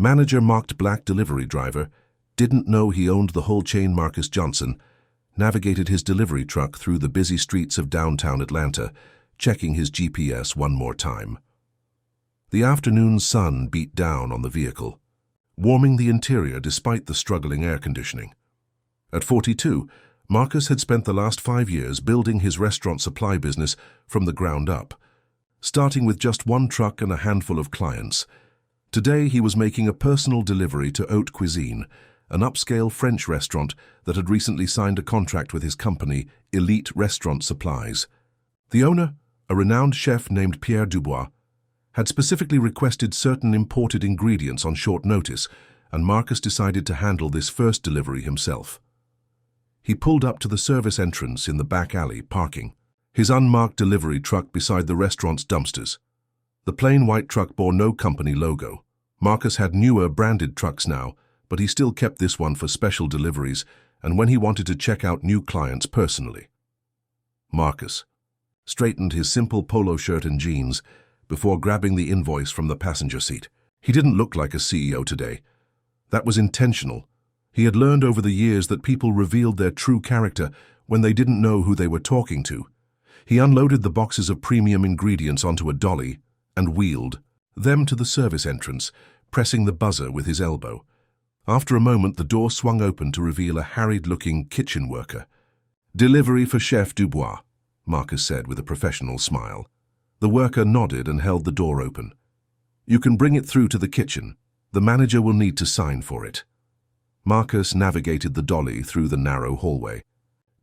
Manager mocked black delivery driver, didn't know he owned the whole chain. Marcus Johnson navigated his delivery truck through the busy streets of downtown Atlanta, checking his GPS one more time. The afternoon sun beat down on the vehicle, warming the interior despite the struggling air conditioning. At 42, Marcus had spent the last 5 years building his restaurant supply business from the ground up, starting with just one truck and a handful of clients. Today he was making a personal delivery to Haute Cuisine, an upscale French restaurant that had recently signed a contract with his company, Elite Restaurant Supplies. The owner, a renowned chef named Pierre Dubois, had specifically requested certain imported ingredients on short notice, and Marcus decided to handle this first delivery himself. He pulled up to the service entrance in the back alley, parking his unmarked delivery truck beside the restaurant's dumpsters. The plain white truck bore no company logo. Marcus had newer branded trucks now, but he still kept this one for special deliveries and when he wanted to check out new clients personally. Marcus straightened his simple polo shirt and jeans before grabbing the invoice from the passenger seat. He didn't look like a CEO today. That was intentional. He had learned over the years that people revealed their true character when they didn't know who they were talking to. He unloaded the boxes of premium ingredients onto a dolly and wheeled them to the service entrance, pressing the buzzer with his elbow. After a moment, the door swung open to reveal a harried-looking kitchen worker. "Delivery for Chef Dubois," Marcus said with a professional smile. The worker nodded and held the door open. "You can bring it through to the kitchen. The manager will need to sign for it." Marcus navigated the dolly through the narrow hallway,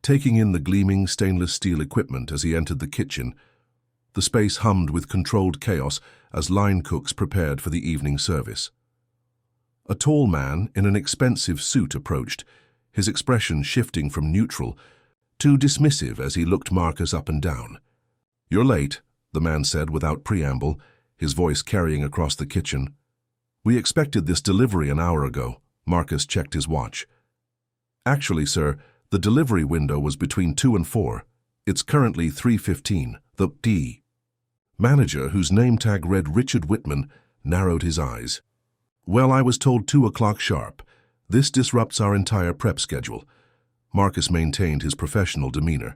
taking in the gleaming stainless steel equipment as he entered the kitchen. The space hummed with controlled chaos as line cooks prepared for the evening service. A tall man in an expensive suit approached, his expression shifting from neutral to dismissive as he looked Marcus up and down. "You're late," the man said without preamble, his voice carrying across the kitchen. "We expected this delivery an hour ago." Marcus checked his watch. "Actually, sir, the delivery window was between 2 and 4. It's currently 3:15. The manager, whose name tag read Richard Whitman, narrowed his eyes. "Well, I was told 2 o'clock sharp. This disrupts our entire prep schedule." Marcus maintained his professional demeanor.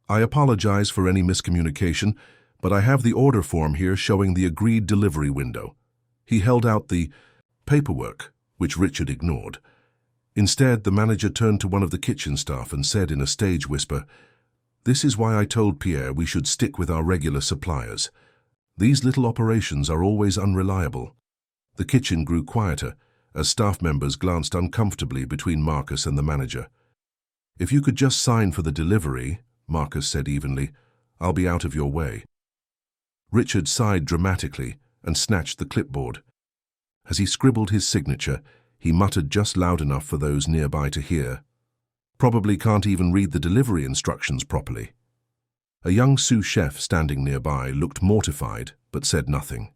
"I apologize for any miscommunication, but I have the order form here showing the agreed delivery window." He held out the paperwork, which Richard ignored. Instead, the manager turned to one of the kitchen staff and said in a stage whisper, "This is why I told Pierre we should stick with our regular suppliers. These little operations are always unreliable." The kitchen grew quieter as staff members glanced uncomfortably between Marcus and the manager. "If you could just sign for the delivery," Marcus said evenly, "I'll be out of your way." Richard sighed dramatically and snatched the clipboard. As he scribbled his signature, he muttered just loud enough for those nearby to hear, "Probably can't even read the delivery instructions properly." A young sous chef standing nearby looked mortified but said nothing.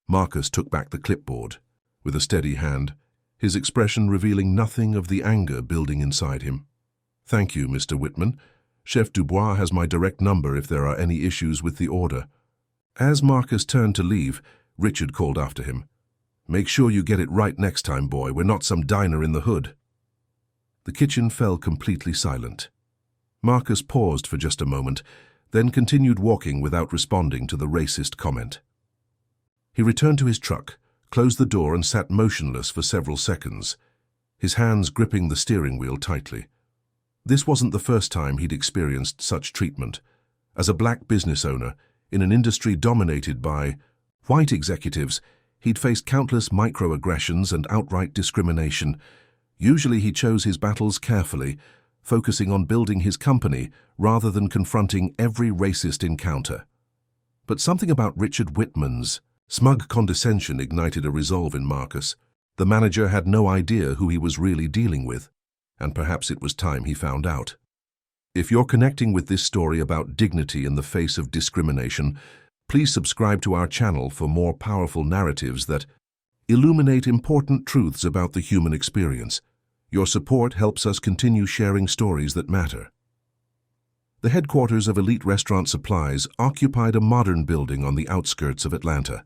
Marcus took back the clipboard with a steady hand, his expression revealing nothing of the anger building inside him. "Thank you, Mr. Whitman. Chef Dubois has my direct number if there are any issues with the order." As Marcus turned to leave, Richard called after him, "Make sure you get it right next time, boy. We're not some diner in the hood." The kitchen fell completely silent. Marcus paused for just a moment, then continued walking without responding to the racist comment. He returned to his truck, closed the door and sat motionless for several seconds, his hands gripping the steering wheel tightly. This wasn't the first time he'd experienced such treatment. As a black business owner, in an industry dominated by white executives, he'd faced countless microaggressions and outright discrimination. Usually he chose his battles carefully, focusing on building his company rather than confronting every racist encounter. But something about Richard Whitman's smug condescension ignited a resolve in Marcus. The manager had no idea who he was really dealing with, and perhaps it was time he found out. If you're connecting with this story about dignity in the face of discrimination, please subscribe to our channel for more powerful narratives that illuminate important truths about the human experience. Your support helps us continue sharing stories that matter. The headquarters of Elite Restaurant Supplies occupied a modern building on the outskirts of Atlanta.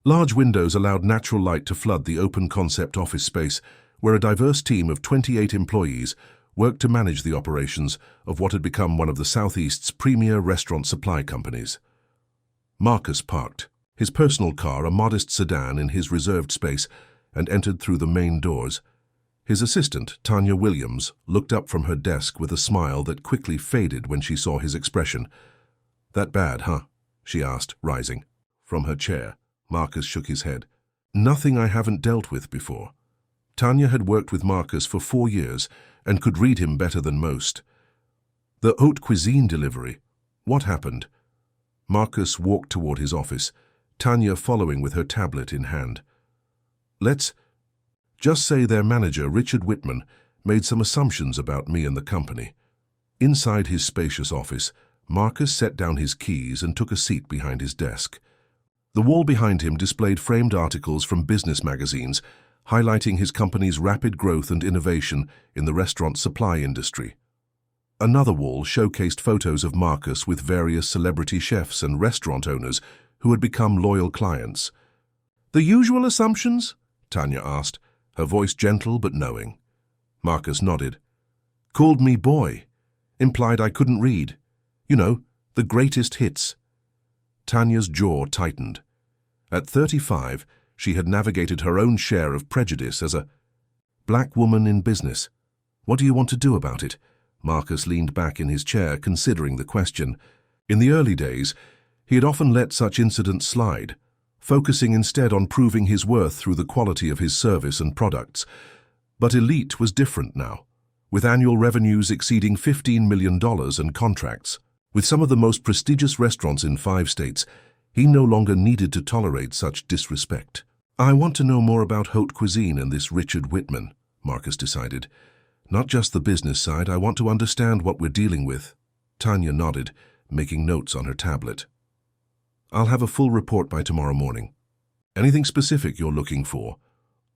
Large windows allowed natural light to flood the open-concept office space, where a diverse team of 28 employees worked to manage the operations of what had become one of the Southeast's premier restaurant supply companies. Marcus parked his personal car, a modest sedan, in his reserved space and entered through the main doors. His assistant, Tanya Williams, looked up from her desk with a smile that quickly faded when she saw his expression. "That bad, huh?" she asked, rising. From her chair, Marcus shook his head. "Nothing I haven't dealt with before." Tanya had worked with Marcus for 4 years and could read him better than most. "The haute cuisine delivery. What happened?" Marcus walked toward his office, Tanya following with her tablet in hand. "Let's just say their manager, Richard Whitman, made some assumptions about me and the company." Inside his spacious office, Marcus set down his keys and took a seat behind his desk. The wall behind him displayed framed articles from business magazines, highlighting his company's rapid growth and innovation in the restaurant supply industry. Another wall showcased photos of Marcus with various celebrity chefs and restaurant owners who had become loyal clients. "The usual assumptions?" Tanya asked, her voice gentle but knowing. Marcus nodded. "Called me boy. Implied I couldn't read. You know, the greatest hits." Tanya's jaw tightened. At 35, she had navigated her own share of prejudice as a black woman in business. "What do you want to do about it?" Marcus leaned back in his chair, considering the question. In the early days, he had often let such incidents slide, focusing instead on proving his worth through the quality of his service and products. But Elite was different now, with annual revenues exceeding $15 million and contracts. With some of the most prestigious restaurants in 5 states, he no longer needed to tolerate such disrespect. "I want to know more about haute cuisine and this Richard Whitman," Marcus decided. "Not just the business side, I want to understand what we're dealing with." Tanya nodded, making notes on her tablet. "I'll have a full report by tomorrow morning. Anything specific you're looking for?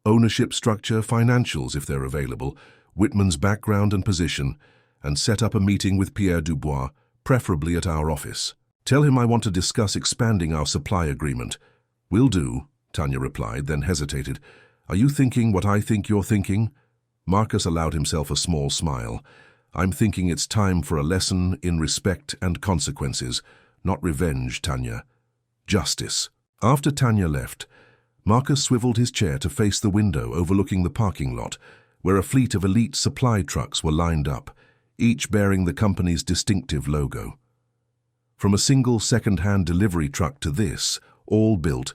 Ownership structure, financials if they're available, Whitman's background and position, and set up a meeting with Pierre Dubois, preferably at our office. Tell him I want to discuss expanding our supply agreement." "Will do," Tanya replied, then hesitated. "Are you thinking what I think you're thinking?" Marcus allowed himself a small smile. "I'm thinking it's time for a lesson in respect and consequences. Not revenge, Tanya. Justice." After Tanya left, Marcus swiveled his chair to face the window overlooking the parking lot, where a fleet of Elite supply trucks were lined up, each bearing the company's distinctive logo. From a single second-hand delivery truck to this, all built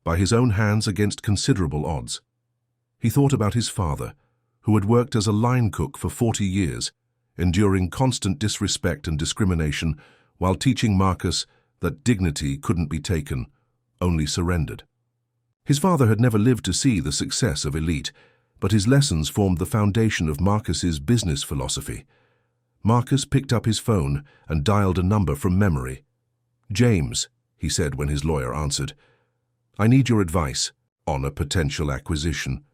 by his own hands against considerable odds. He thought about his father, who had worked as a line cook for 40 years, enduring constant disrespect and discrimination while teaching Marcus that dignity couldn't be taken, only surrendered. His father had never lived to see the success of Elite, but his lessons formed the foundation of Marcus's business philosophy. Marcus picked up his phone and dialed a number from memory. "James," he said when his lawyer answered. "I need your advice on a potential acquisition."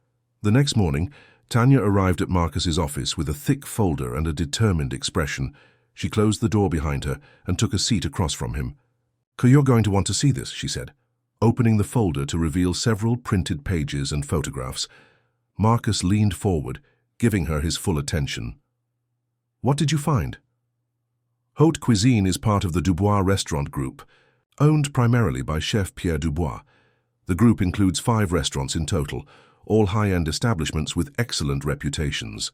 The next morning, Tanya arrived at Marcus's office with a thick folder and a determined expression. She closed the door behind her and took a seat across from him. "You're going to want to see this," she said, opening the folder to reveal several printed pages and photographs. Marcus leaned forward, giving her his full attention. "What did you find?" Haute Cuisine is part of the Dubois restaurant group, owned primarily by Chef Pierre Dubois. The group includes 5 restaurants in total, all high-end establishments with excellent reputations.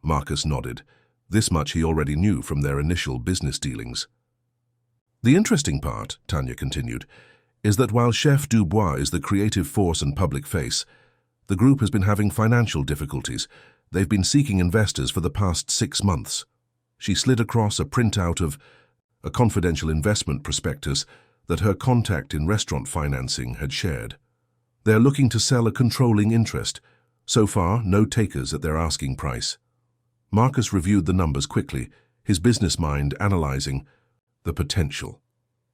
Marcus nodded. This much he already knew from their initial business dealings. "The interesting part," Tanya continued, "is that while Chef Dubois is the creative force and public face, the group has been having financial difficulties. They've been seeking investors for the past 6 months." She slid across a printout of a confidential investment prospectus that her contact in restaurant financing had shared. "They're looking to sell a controlling interest. So far, no takers at their asking price." Marcus reviewed the numbers quickly, his business mind analyzing the potential.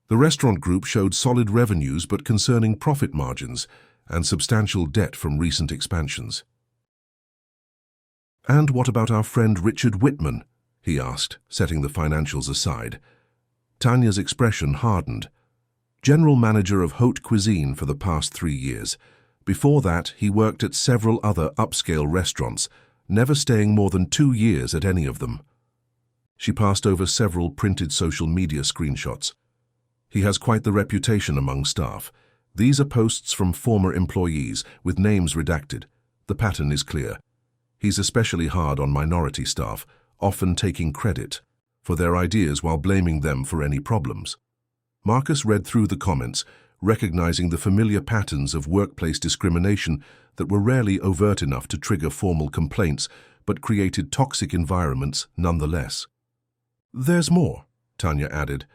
The restaurant group showed solid revenues but concerning profit margins and substantial debt from recent expansions. "And what about our friend Richard Whitman?" he asked, setting the financials aside. Tanya's expression hardened. general manager of haute cuisine for the past 3 years. Before that, he worked at several other upscale restaurants, never staying more than 2 years at any of them. She passed over several printed social media screenshots. He has quite the reputation among staff. These are posts from former employees, with names redacted. The pattern is clear. He's especially hard on minority staff, often taking credit for their ideas while blaming them for any problems. Marcus read through the comments, recognizing the familiar patterns of workplace discrimination that were rarely overt enough to trigger formal complaints, but created toxic environments nonetheless. "There's more," Tanya added.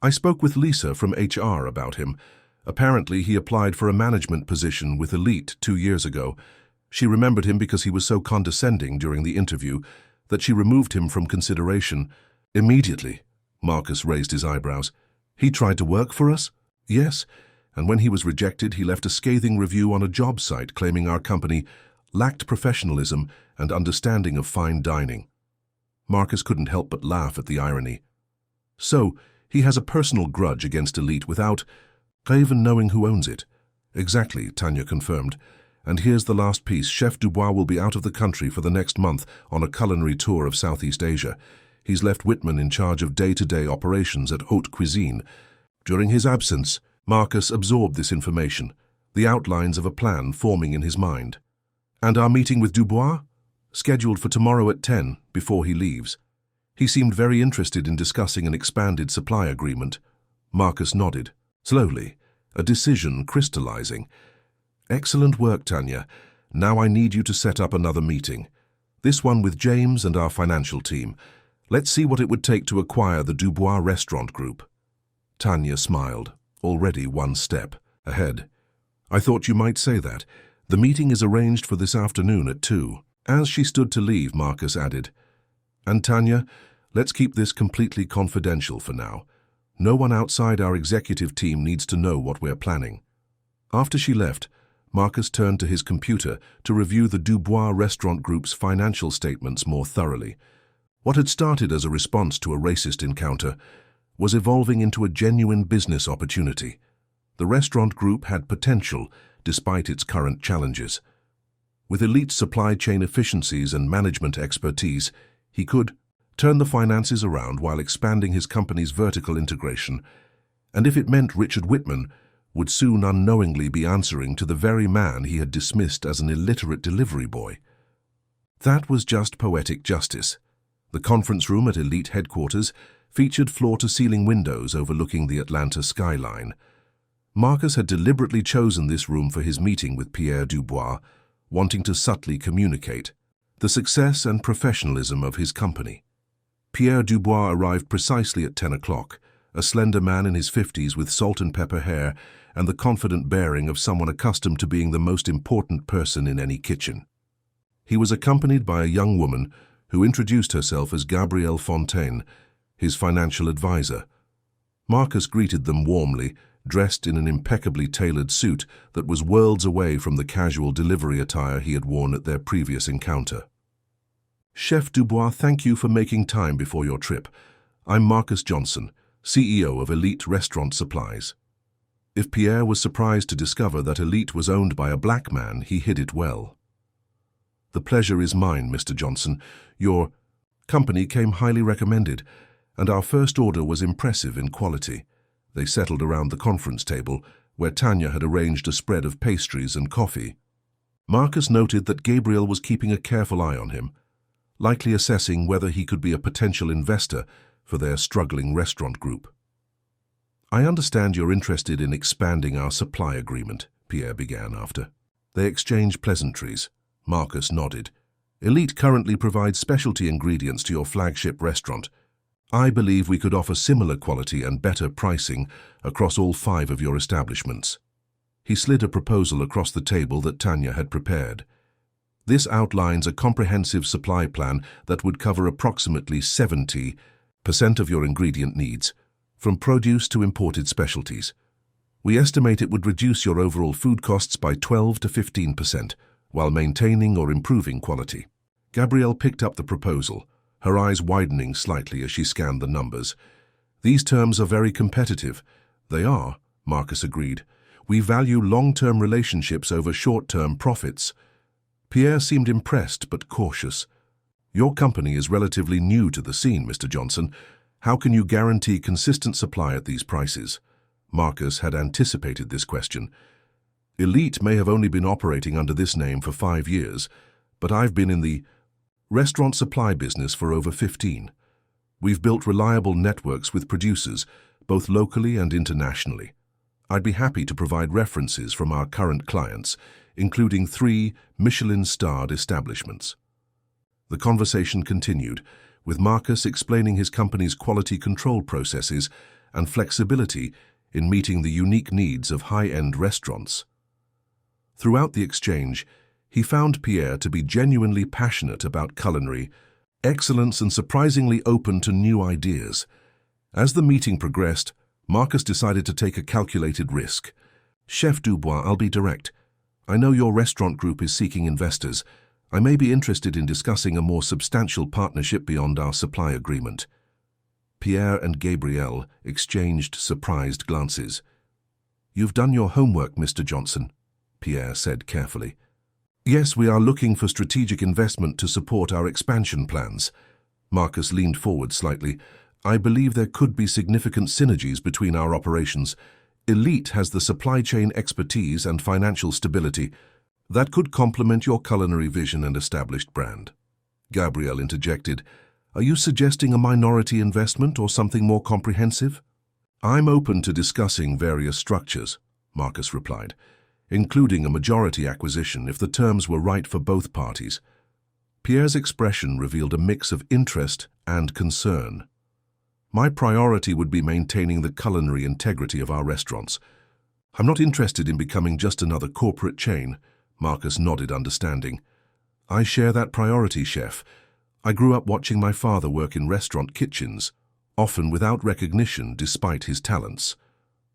"I spoke with Lisa from HR about him. Apparently, he applied for a management position with Elite 2 years ago. She remembered him because he was so condescending during the interview that she removed him from consideration. Immediately." Marcus raised his eyebrows. "He tried to work for us?" "Yes, and when he was rejected, he left a scathing review on a job site claiming our company lacked professionalism and understanding of fine dining." Marcus couldn't help but laugh at the irony. "So, he has a personal grudge against Elite without even knowing who owns it?" "Exactly," Tanya confirmed. "And here's the last piece. Chef Dubois will be out of the country for the next month on a culinary tour of Southeast Asia. He's left Whitman in charge of day-to-day operations at haute cuisine. During his absence, Marcus absorbed this information, the outlines of a plan forming in his mind. "And our meeting with Dubois? Scheduled for tomorrow at 10, before he leaves. He seemed very interested in discussing an expanded supply agreement." Marcus nodded. Slowly, a decision crystallizing. "Excellent work, Tanya. Now I need you to set up another meeting. This one with James and our financial team. Let's see what it would take to acquire the Dubois restaurant group." Tanya smiled, already one step ahead. "I thought you might say that. The meeting is arranged for this afternoon at 2. As she stood to leave, Marcus added, "And Tanya, let's keep this completely confidential for now. No one outside our executive team needs to know what we're planning." After she left, Marcus turned to his computer to review the Dubois restaurant group's financial statements more thoroughly. What had started as a response to a racist encounter was evolving into a genuine business opportunity. The restaurant group had potential, despite its current challenges. With Elite supply chain efficiencies and management expertise, he could turn the finances around while expanding his company's vertical integration, and if it meant Richard Whitman would soon unknowingly be answering to the very man he had dismissed as an illiterate delivery boy. That was just poetic justice. The conference room at Elite headquarters featured floor-to-ceiling windows overlooking the Atlanta skyline. Marcus had deliberately chosen this room for his meeting with Pierre Dubois, wanting to subtly communicate the success and professionalism of his company. Pierre Dubois arrived precisely at 10 o'clock, a slender man in his 50s with salt and pepper hair and the confident bearing of someone accustomed to being the most important person in any kitchen. He was accompanied by a young woman who introduced herself as Gabrielle Fontaine, his financial advisor. Marcus greeted them warmly, dressed in an impeccably tailored suit that was worlds away from the casual delivery attire he had worn at their previous encounter. "Chef Dubois, thank you for making time before your trip. I'm Marcus Johnson, CEO of Elite Restaurant Supplies." If Pierre was surprised to discover that Elite was owned by a black man, he hid it well. "The pleasure is mine, Mr. Johnson. Your company came highly recommended, and our first order was impressive in quality." They settled around the conference table, where Tanya had arranged a spread of pastries and coffee. Marcus noted that Gabriel was keeping a careful eye on him, likely assessing whether he could be a potential investor for their struggling restaurant group. "I understand you're interested in expanding our supply agreement," Pierre began after. They exchanged pleasantries. Marcus nodded. "Elite currently provides specialty ingredients to your flagship restaurant. I believe we could offer similar quality and better pricing across all 5 of your establishments." He slid a proposal across the table that Tanya had prepared. "This outlines a comprehensive supply plan that would cover approximately 70% of your ingredient needs, from produce to imported specialties. We estimate it would reduce your overall food costs by 12 to 15%, while maintaining or improving quality." Gabrielle picked up the proposal, her eyes widening slightly as she scanned the numbers. "These terms are very competitive." "They are, Marcus agreed. "We value long-term relationships over short-term profits." Pierre seemed impressed but cautious. "Your company is relatively new to the scene, Mr. Johnson. How can you guarantee consistent supply at these prices?" Marcus had anticipated this question. "Elite may have only been operating under this name for 5 years, but I've been in the restaurant supply business for over 15. We've built reliable networks with producers, both locally and internationally. I'd be happy to provide references from our current clients, including 3 Michelin-starred establishments." The conversation continued, with Marcus explaining his company's quality control processes and flexibility in meeting the unique needs of high-end restaurants. Throughout the exchange, he found Pierre to be genuinely passionate about culinary excellence and surprisingly open to new ideas. As the meeting progressed, Marcus decided to take a calculated risk. "Chef Dubois, I'll be direct. I know your restaurant group is seeking investors. I may be interested in discussing a more substantial partnership beyond our supply agreement." Pierre and Gabrielle exchanged surprised glances. "You've done your homework, Mr. Johnson," Pierre said carefully. "Yes, we are looking for strategic investment to support our expansion plans." Marcus leaned forward slightly. "I believe there could be significant synergies between our operations. Elite has the supply chain expertise and financial stability that could complement your culinary vision and established brand." Gabrielle interjected. "Are you suggesting a minority investment or something more comprehensive?" "I'm open to discussing various structures," Marcus replied, "including a majority acquisition if the terms were right for both parties." Pierre's expression revealed a mix of interest and concern. "My priority would be maintaining the culinary integrity of our restaurants. I'm not interested in becoming just another corporate chain." Marcus nodded understanding. "I share that priority, chef. I grew up watching my father work in restaurant kitchens, often without recognition despite his talents.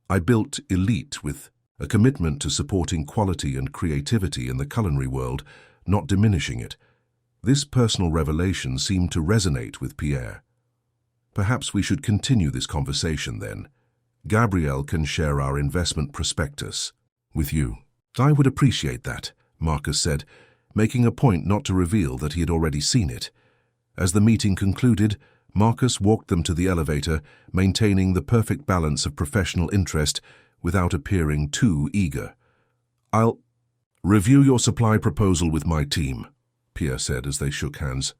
I built Elite with a commitment to supporting quality and creativity in the culinary world, not diminishing it." This personal revelation seemed to resonate with Pierre. "Perhaps we should continue this conversation then. Gabrielle can share our investment prospectus with you." "I would appreciate that," Marcus said, making a point not to reveal that he had already seen it. As the meeting concluded, Marcus walked them to the elevator, maintaining the perfect balance of professional interest without appearing too eager. "I'll review your supply proposal with my team," Pierre said as they shook hands.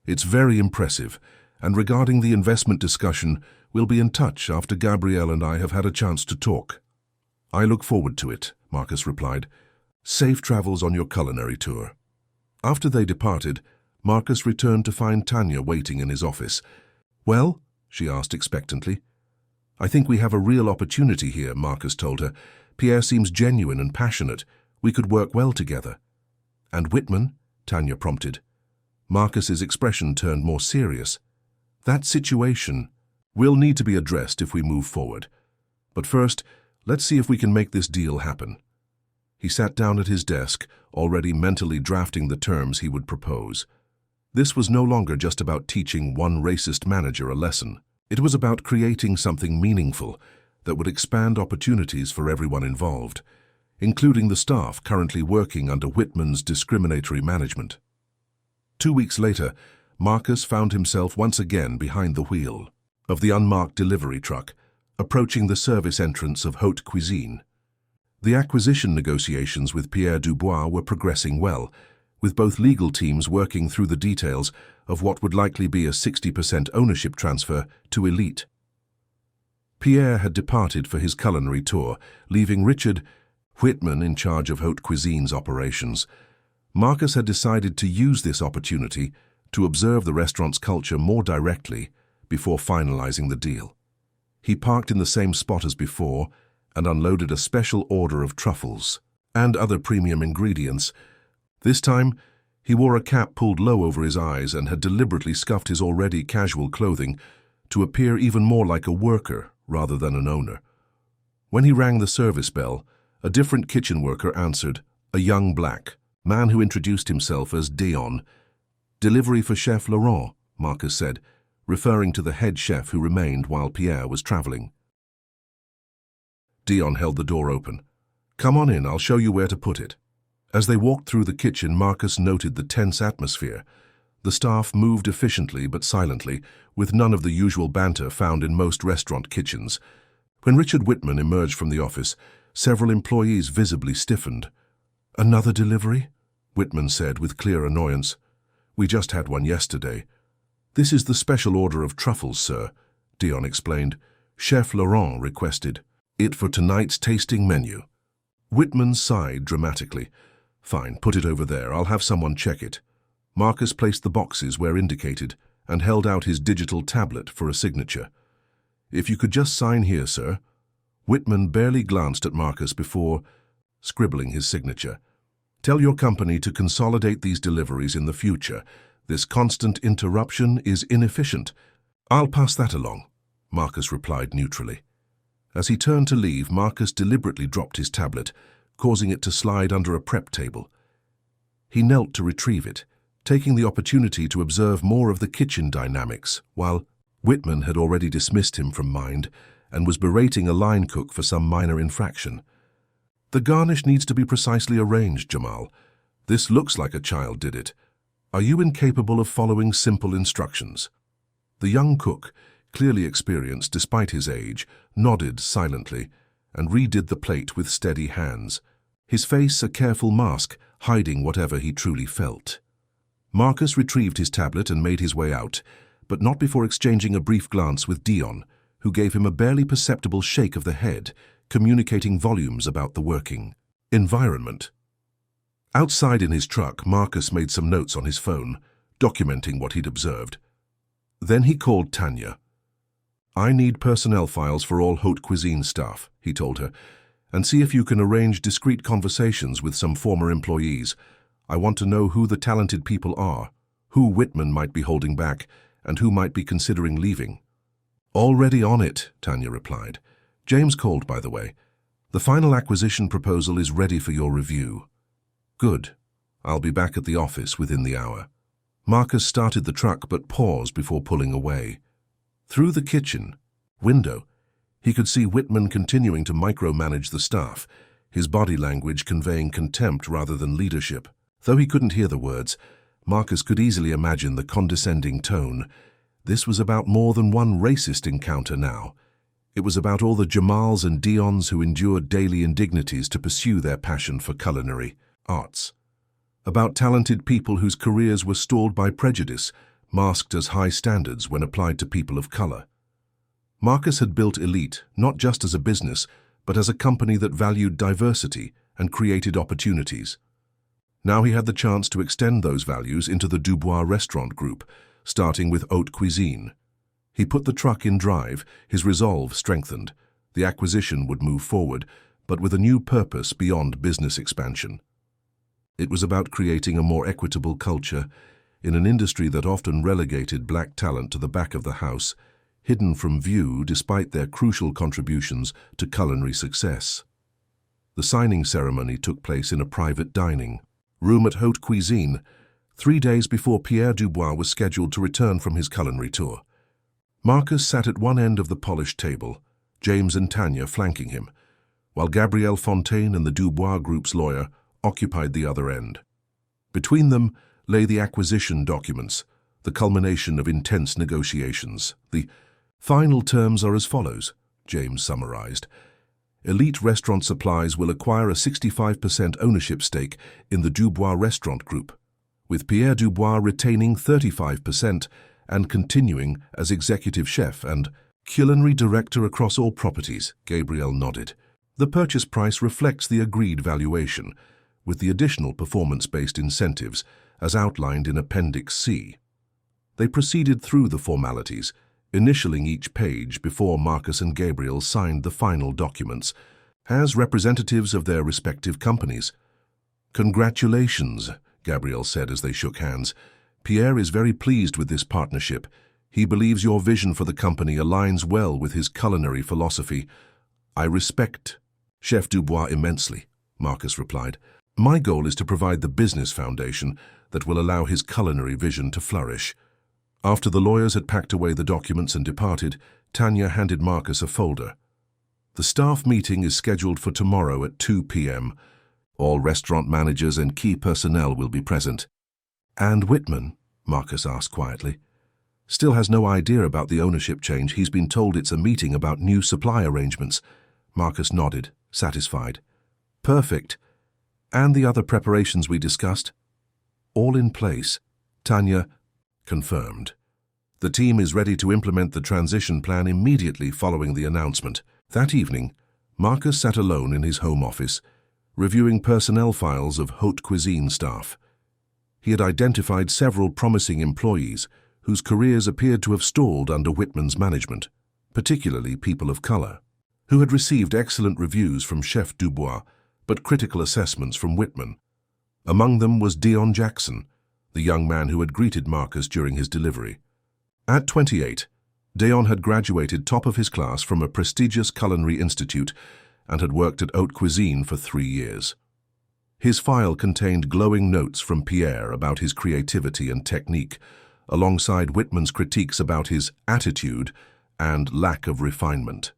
"It's very impressive, and regarding the investment discussion, we'll be in touch after Gabrielle and I have had a chance to talk." "I look forward to it," Marcus replied. "Safe travels on your culinary tour." After they departed, Marcus returned to find Tanya waiting in his office. "Well?" she asked expectantly. "I think we have a real opportunity here," Marcus told her. "Pierre seems genuine and passionate. We could work well together." "And Whitman?" Tanya prompted. Marcus's expression turned more serious. "That situation will need to be addressed if we move forward. But first, let's see if we can make this deal happen." He sat down at his desk, already mentally drafting the terms he would propose. This was no longer just about teaching one racist manager a lesson. It was about creating something meaningful that would expand opportunities for everyone involved, including the staff currently working under Whitman's discriminatory management. 2 weeks later, Marcus found himself once again behind the wheel of the unmarked delivery truck, approaching the service entrance of Haute Cuisine. The acquisition negotiations with Pierre Dubois were progressing well, with both legal teams working through the details of what would likely be a 60% ownership transfer to Elite. Pierre had departed for his culinary tour, leaving Richard Whitman in charge of Haute Cuisine's operations. Marcus had decided to use this opportunity to observe the restaurant's culture more directly before finalizing the deal. He parked in the same spot as before and unloaded a special order of truffles and other premium ingredients. This time, he wore a cap pulled low over his eyes and had deliberately scuffed his already casual clothing to appear even more like a worker rather than an owner. When he rang the service bell, a different kitchen worker answered, a young black man who introduced himself as Dion. "Delivery for Chef Laurent," Marcus said, referring to the head chef who remained while Pierre was traveling. Dion held the door open. "Come on in, I'll show you where to put it." As they walked through the kitchen, Marcus noted the tense atmosphere. The staff moved efficiently but silently, with none of the usual banter found in most restaurant kitchens. When Richard Whitman emerged from the office, several employees visibly stiffened. "Another delivery?" Whitman said with clear annoyance. "We just had one yesterday." "This is the special order of truffles, sir," Dion explained. "Chef Laurent requested it for tonight's tasting menu." Whitman sighed dramatically. "Fine, put it over there. I'll have someone check it." Marcus placed the boxes where indicated and held out his digital tablet for a signature. "If you could just sign here, sir." Whitman barely glanced at Marcus before scribbling his signature. "Tell your company to consolidate these deliveries in the future. This constant interruption is inefficient." "I'll pass that along," Marcus replied neutrally. As he turned to leave, Marcus deliberately dropped his tablet, causing it to slide under a prep table. He knelt to retrieve it, taking the opportunity to observe more of the kitchen dynamics, while Whitman had already dismissed him from mind and was berating a line cook for some minor infraction. "The garnish needs to be precisely arranged, Jamal. This looks like a child did it. Are you incapable of following simple instructions?" The young cook, clearly experienced despite his age, nodded silently and redid the plate with steady hands, his face a careful mask hiding whatever he truly felt. Marcus retrieved his tablet and made his way out, but not before exchanging a brief glance with Dion, who gave him a barely perceptible shake of the head, communicating volumes about the working environment. Outside in his truck, Marcus made some notes on his phone, documenting what he'd observed. Then he called Tanya. "I need personnel files for all haute cuisine staff," he told her, "and see if you can arrange discreet conversations with some former employees. I want to know who the talented people are, who Whitman might be holding back, and who might be considering leaving." "Already on it," Tanya replied. "James called, by the way. The final acquisition proposal is ready for your review." "Good. I'll be back at the office within the hour." Marcus started the truck but paused before pulling away. Through the kitchen window, he could see Whitman continuing to micromanage the staff, his body language conveying contempt rather than leadership. Though he couldn't hear the words, Marcus could easily imagine the condescending tone. This was about more than one racist encounter now. It was about all the Jamals and Dions who endured daily indignities to pursue their passion for culinary arts. About talented people whose careers were stalled by prejudice, masked as high standards when applied to people of color. Marcus had built Elite not just as a business, but as a company that valued diversity and created opportunities. Now he had the chance to extend those values into the Dubois restaurant group, starting with haute cuisine. He put the truck in drive, his resolve strengthened. The acquisition would move forward, but with a new purpose beyond business expansion. It was about creating a more equitable culture in an industry that often relegated black talent to the back of the house, hidden from view despite their crucial contributions to culinary success. The signing ceremony took place in a private dining room at Haute Cuisine, 3 days before Pierre Dubois was scheduled to return from his culinary tour. Marcus sat at one end of the polished table, James and Tanya flanking him, while Gabrielle Fontaine and the Dubois Group's lawyer occupied the other end. Between them lay the acquisition documents, the culmination of intense negotiations. "The final terms are as follows," James summarized. "Elite Restaurant Supplies will acquire a 65% ownership stake in the Dubois Restaurant Group, with Pierre Dubois retaining 35% and continuing as executive chef and culinary director across all properties." Gabrielle nodded. "The purchase price reflects the agreed valuation, with the additional performance-based incentives as outlined in Appendix C." They proceeded through the formalities, initialing each page before Marcus and Gabriel signed the final documents as representatives of their respective companies. "Congratulations," Gabriel said as they shook hands. "Pierre is very pleased with this partnership. He believes your vision for the company aligns well with his culinary philosophy." "I respect Chef Dubois immensely," Marcus replied. "My goal is to provide the business foundation that will allow his culinary vision to flourish." After the lawyers had packed away the documents and departed, Tanya handed Marcus a folder. The staff meeting is scheduled for tomorrow at 2 p.m. All restaurant managers and key personnel will be present. And Whitman, Marcus asked quietly, still has no idea about the ownership change. He's been told it's a meeting about new supply arrangements. Marcus nodded, satisfied. Perfect. And the other preparations we discussed? All in place. Tanya confirmed. The team is ready to implement the transition plan immediately following the announcement. That evening, Marcus sat alone in his home office, reviewing personnel files of haute cuisine staff. He had identified several promising employees whose careers appeared to have stalled under Whitman's management, particularly people of color, who had received excellent reviews from Chef Dubois, but critical assessments from Whitman. Among them was Dion Jackson, the young man who had greeted Marcus during his delivery. At 28, Dion had graduated top of his class from a prestigious culinary institute and had worked at haute cuisine for 3 years. His file contained glowing notes from Pierre about his creativity and technique, alongside Whitman's critiques about his attitude and lack of refinement.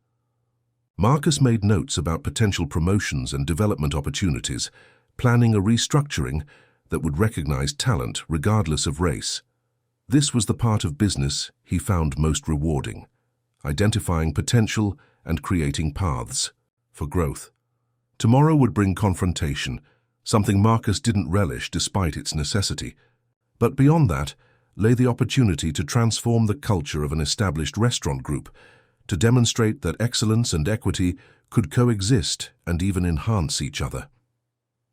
Marcus made notes about potential promotions and development opportunities, planning a restructuring that would recognize talent regardless of race. This was the part of business he found most rewarding, identifying potential and creating paths for growth. Tomorrow would bring confrontation, something Marcus didn't relish despite its necessity. But beyond that lay the opportunity to transform the culture of an established restaurant group, to demonstrate that excellence and equity could coexist and even enhance each other.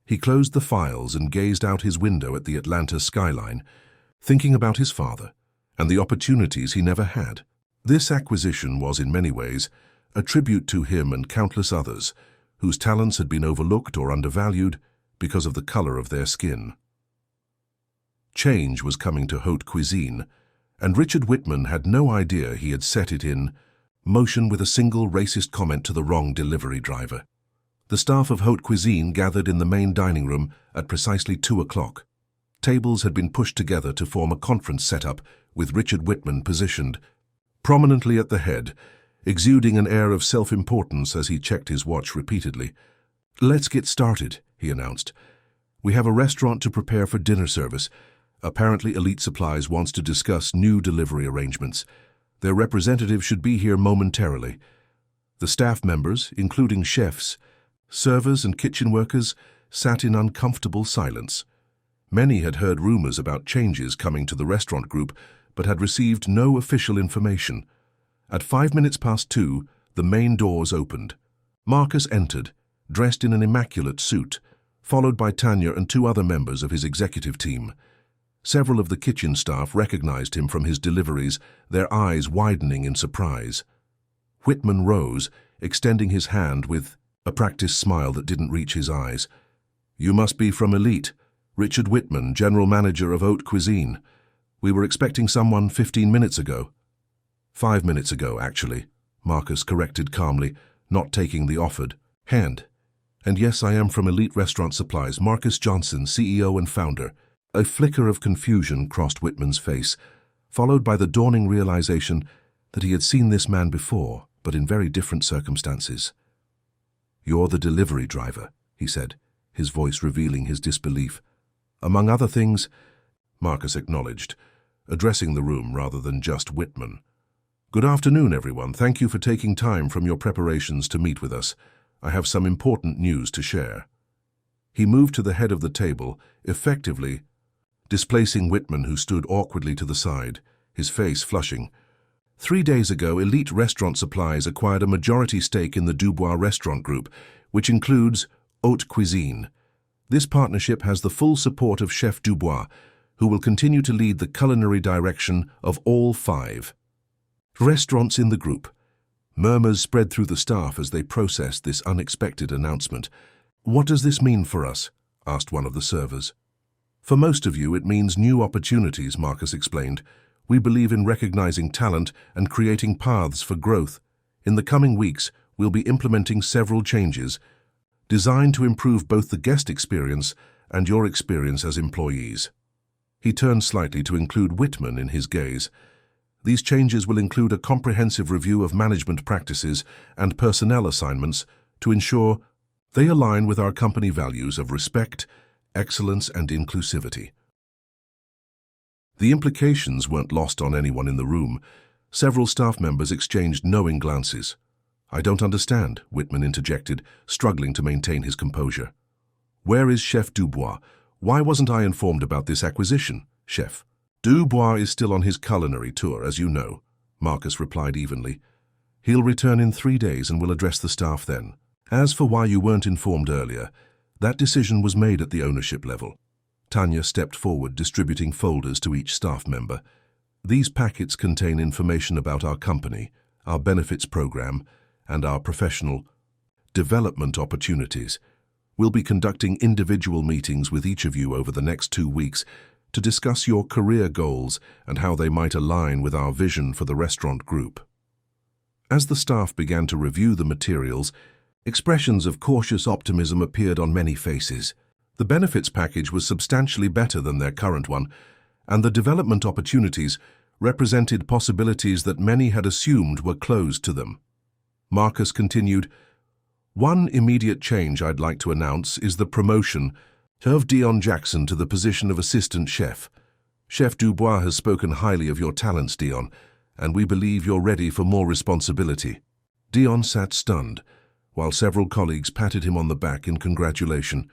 He closed the files and gazed out his window at the Atlanta skyline, thinking about his father and the opportunities he never had. This acquisition was in many ways a tribute to him and countless others whose talents had been overlooked or undervalued because of the color of their skin. Change was coming to haute cuisine, and Richard Whitman had no idea he had set it in motion with a single racist comment to the wrong delivery driver. The staff of haute cuisine gathered in the main dining room at precisely 2 o'clock. Tables had been pushed together to form a conference setup with Richard Whitman positioned prominently at the head, exuding an air of self-importance as he checked his watch repeatedly. "Let's get started," he announced. "We have a restaurant to prepare for dinner service. Apparently Elite Supplies wants to discuss new delivery arrangements. Their representative should be here momentarily." The staff members, including chefs, servers and kitchen workers, sat in uncomfortable silence. Many had heard rumors about changes coming to the restaurant group, but had received no official information. At 2:05, the main doors opened. Marcus entered, dressed in an immaculate suit, followed by Tanya and 2 other members of his executive team. Several of the kitchen staff recognized him from his deliveries, their eyes widening in surprise. Whitman rose, extending his hand with a practiced smile that didn't reach his eyes. "You must be from Elite. Richard Whitman, General Manager of Haute Cuisine. We were expecting someone 15 minutes ago." 5 minutes ago, actually, Marcus corrected calmly, not taking the offered hand. "And yes, I am from Elite Restaurant Supplies, Marcus Johnson, CEO and founder." A flicker of confusion crossed Whitman's face, followed by the dawning realization that he had seen this man before, but in very different circumstances. "You're the delivery driver," he said, his voice revealing his disbelief. "Among other things," Marcus acknowledged, addressing the room rather than just Whitman. "Good afternoon, everyone. Thank you for taking time from your preparations to meet with us. I have some important news to share." He moved to the head of the table, effectively displacing Whitman, who stood awkwardly to the side, his face flushing. 3 days ago, Elite Restaurant Supplies acquired a majority stake in the Dubois Restaurant Group, which includes haute cuisine. This partnership has the full support of Chef Dubois, who will continue to lead the culinary direction of all 5 restaurants in the group. Murmurs spread through the staff as they processed this unexpected announcement. "What does this mean for us?" asked one of the servers. "For most of you, it means new opportunities," Marcus explained. "We believe in recognizing talent and creating paths for growth. In the coming weeks, we'll be implementing several changes designed to improve both the guest experience and your experience as employees." He turned slightly to include Whitman in his gaze. These changes will include a comprehensive review of management practices and personnel assignments to ensure they align with our company values of respect, excellence, and inclusivity. The implications weren't lost on anyone in the room. Several staff members exchanged knowing glances. "I don't understand," Whitman interjected, struggling to maintain his composure. "Where is Chef Dubois? Why wasn't I informed about this acquisition, Chef?" "Dubois is still on his culinary tour, as you know," Marcus replied evenly. "He'll return in 3 days and will address the staff then. As for why you weren't informed earlier, that decision was made at the ownership level." Tanya stepped forward, distributing folders to each staff member. "These packets contain information about our company, our benefits program, and our professional development opportunities. We'll be conducting individual meetings with each of you over the next 2 weeks to discuss your career goals and how they might align with our vision for the restaurant group." As the staff began to review the materials, expressions of cautious optimism appeared on many faces. The benefits package was substantially better than their current one, and the development opportunities represented possibilities that many had assumed were closed to them. Marcus continued, "One immediate change I'd like to announce is the promotion of Dion Jackson to the position of assistant chef. Chef Dubois has spoken highly of your talents, Dion, and we believe you're ready for more responsibility." Dion sat stunned, while several colleagues patted him on the back in congratulation.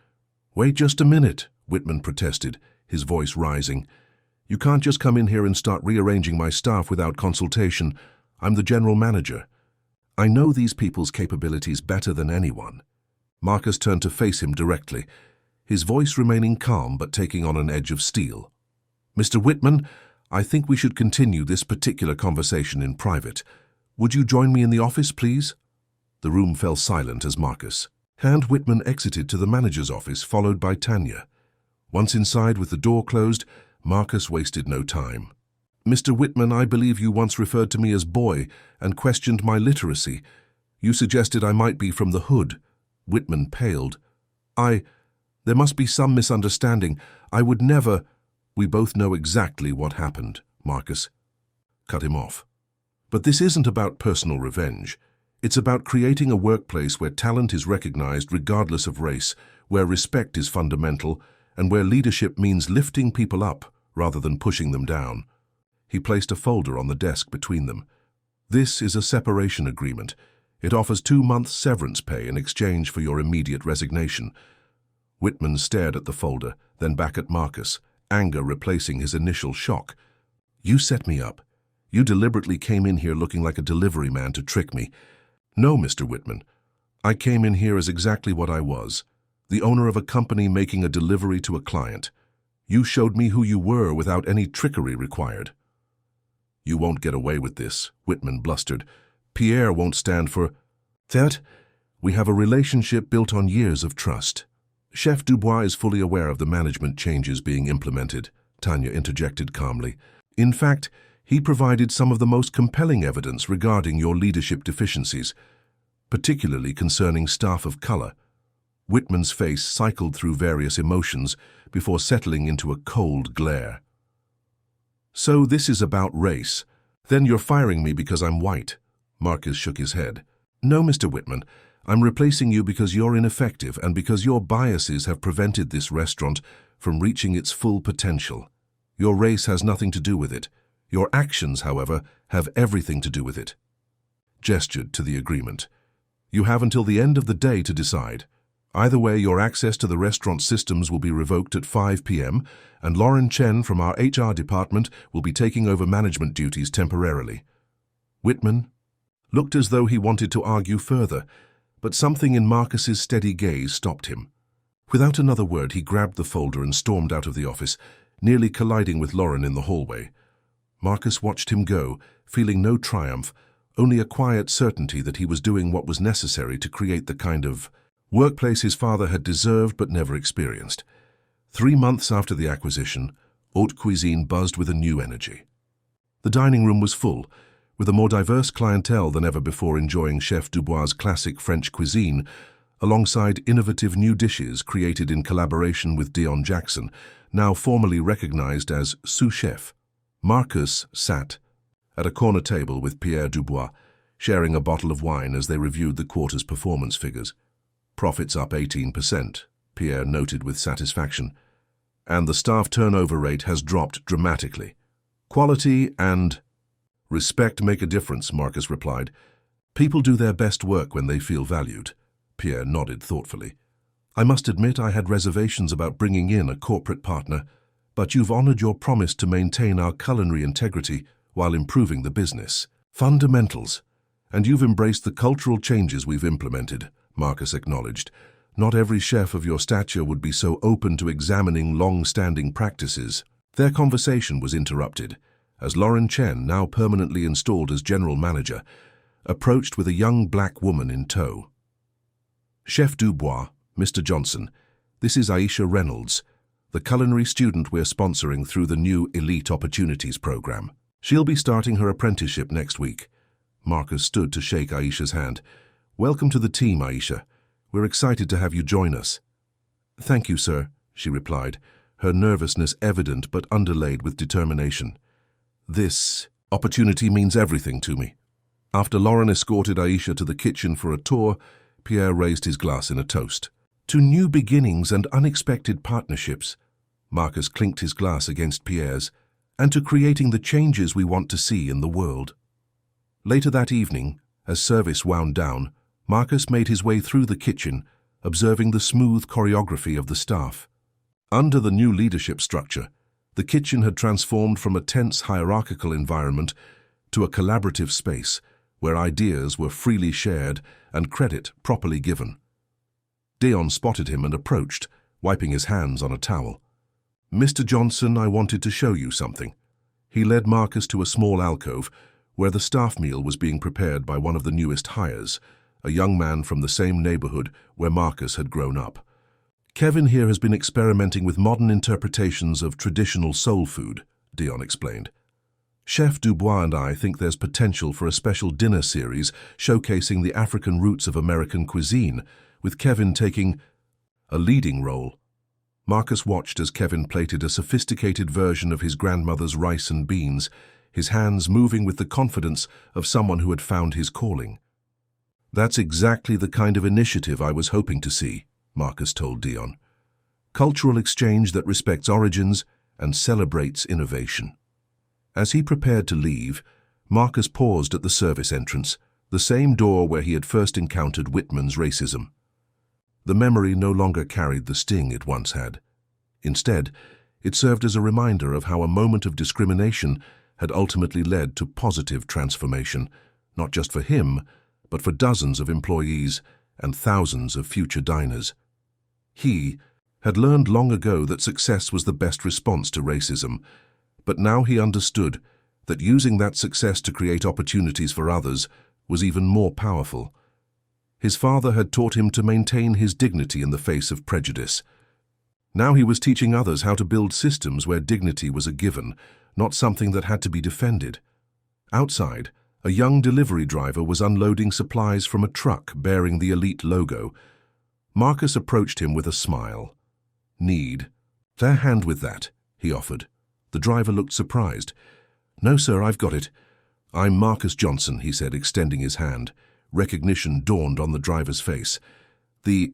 "Wait just a minute," Whitman protested, his voice rising. "You can't just come in here and start rearranging my staff without consultation. I'm the general manager. I know these people's capabilities better than anyone." Marcus turned to face him directly, his voice remaining calm but taking on an edge of steel. "Mr. Whitman, I think we should continue this particular conversation in private. Would you join me in the office, please?" The room fell silent as Marcus and Whitman exited to the manager's office, followed by Tanya. Once inside with the door closed, Marcus wasted no time. "Mr. Whitman, I believe you once referred to me as boy and questioned my literacy. You suggested I might be from the hood." Whitman paled. There must be some misunderstanding. I would never—" "We both know exactly what happened," Marcus cut him off. "But this isn't about personal revenge. It's about creating a workplace where talent is recognized regardless of race, where respect is fundamental, and where leadership means lifting people up rather than pushing them down." He placed a folder on the desk between them. "This is a separation agreement. It offers 2 months severance pay in exchange for your immediate resignation." Whitman stared at the folder, then back at Marcus, anger replacing his initial shock. "You set me up. You deliberately came in here looking like a delivery man to trick me." "No, Mr. Whitman. I came in here as exactly what I was, the owner of a company making a delivery to a client. You showed me who you were without any trickery required." "You won't get away with this," Whitman blustered. "Pierre won't stand for that. We have a relationship built on years of trust." "Chef Dubois is fully aware of the management changes being implemented," Tanya interjected calmly. "In fact, he provided some of the most compelling evidence regarding your leadership deficiencies, particularly concerning staff of color." Whitman's face cycled through various emotions before settling into a cold glare. "So this is about race. Then you're firing me because I'm white." Marcus shook his head. "No, Mr. Whitman. I'm replacing you because you're ineffective and because your biases have prevented this restaurant from reaching its full potential. Your race has nothing to do with it. Your actions, however, have everything to do with it." Gestured to the agreement. "You have until the end of the day to decide. Either way, your access to the restaurant systems will be revoked at 5 p.m., and Lauren Chen from our HR department will be taking over management duties temporarily." Whitman looked as though he wanted to argue further, but something in Marcus's steady gaze stopped him. Without another word, he grabbed the folder and stormed out of the office, nearly colliding with Lauren in the hallway. Marcus watched him go, feeling no triumph, only a quiet certainty that he was doing what was necessary to create the kind of workplace his father had deserved but never experienced. 3 months after the acquisition, haute cuisine buzzed with a new energy. The dining room was full, with a more diverse clientele than ever before enjoying Chef Dubois' classic French cuisine, alongside innovative new dishes created in collaboration with Dion Jackson, now formally recognized as sous chef. Marcus sat at a corner table with Pierre Dubois, sharing a bottle of wine as they reviewed the quarter's performance figures. Profits up 18%, Pierre noted with satisfaction. And the staff turnover rate has dropped dramatically. Quality and respect make a difference, Marcus replied. People do their best work when they feel valued. Pierre nodded thoughtfully. I must admit I had reservations about bringing in a corporate partner, but you've honored your promise to maintain our culinary integrity while improving the business. Fundamentals. And you've embraced the cultural changes we've implemented, Marcus acknowledged. Not every chef of your stature would be so open to examining long-standing practices. Their conversation was interrupted, as Lauren Chen, now permanently installed as general manager, approached with a young black woman in tow. Chef Dubois, Mr. Johnson, this is Aisha Reynolds, the culinary student we're sponsoring through the new Elite Opportunities program. She'll be starting her apprenticeship next week. Marcus stood to shake Aisha's hand. Welcome to the team, Aisha. We're excited to have you join us. Thank you, sir, she replied, her nervousness evident but underlaid with determination. This opportunity means everything to me. After Lauren escorted Aisha to the kitchen for a tour, Pierre raised his glass in a toast. To new beginnings and unexpected partnerships, Marcus clinked his glass against Pierre's, and to creating the changes we want to see in the world. Later that evening, as service wound down, Marcus made his way through the kitchen, observing the smooth choreography of the staff. Under the new leadership structure, the kitchen had transformed from a tense hierarchical environment to a collaborative space where ideas were freely shared and credit properly given. Dion spotted him and approached, wiping his hands on a towel. Mr. Johnson, I wanted to show you something. He led Marcus to a small alcove where the staff meal was being prepared by one of the newest hires, a young man from the same neighborhood where Marcus had grown up. Kevin here has been experimenting with modern interpretations of traditional soul food, Dion explained. Chef Dubois and I think there's potential for a special dinner series showcasing the African roots of American cuisine, with Kevin taking a leading role. Marcus watched as Kevin plated a sophisticated version of his grandmother's rice and beans, his hands moving with the confidence of someone who had found his calling. That's exactly the kind of initiative I was hoping to see, Marcus told Dion. Cultural exchange that respects origins and celebrates innovation. As he prepared to leave, Marcus paused at the service entrance, the same door where he had first encountered Whitman's racism. The memory no longer carried the sting it once had. Instead, it served as a reminder of how a moment of discrimination had ultimately led to positive transformation, not just for him, but for dozens of employees and thousands of future diners. He had learned long ago that success was the best response to racism, but now he understood that using that success to create opportunities for others was even more powerful. His father had taught him to maintain his dignity in the face of prejudice. Now he was teaching others how to build systems where dignity was a given, not something that had to be defended. Outside, a young delivery driver was unloading supplies from a truck bearing the Elite logo. Marcus approached him with a smile. Need. Fair hand with that, he offered. The driver looked surprised. No, sir, I've got it. I'm Marcus Johnson, he said, extending his hand. Recognition dawned on the driver's face. The